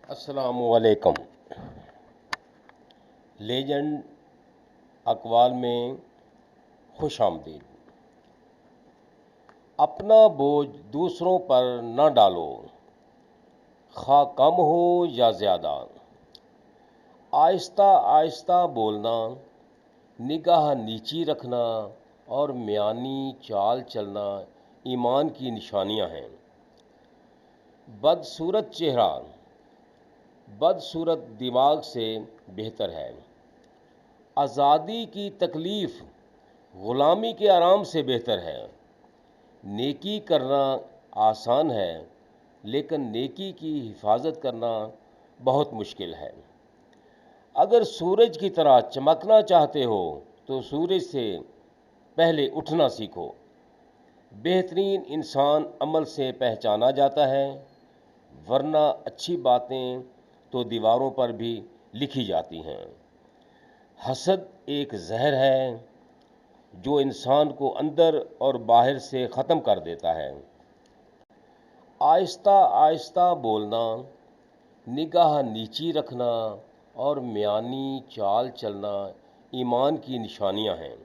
السلام علیکم۔ لیجنڈ اقوال میں خوش آمدید۔ اپنا بوجھ دوسروں پر نہ ڈالو، خواہ کم ہو یا زیادہ۔ آہستہ آہستہ بولنا، نگاہ نیچی رکھنا اور میانی چال چلنا ایمان کی نشانیاں ہیں۔ بدصورت چہرہ بدصورت دماغ سے بہتر ہے۔ آزادی کی تکلیف غلامی کے آرام سے بہتر ہے۔ نیکی کرنا آسان ہے، لیکن نیکی کی حفاظت کرنا بہت مشکل ہے۔ اگر سورج کی طرح چمکنا چاہتے ہو تو سورج سے پہلے اٹھنا سیکھو۔ بہترین انسان عمل سے پہچانا جاتا ہے، ورنہ اچھی باتیں تو دیواروں پر بھی لکھی جاتی ہیں۔ حسد ایک زہر ہے جو انسان کو اندر اور باہر سے ختم کر دیتا ہے۔ آہستہ آہستہ بولنا، نگاہ نیچی رکھنا اور میانی چال چلنا ایمان کی نشانیاں ہیں۔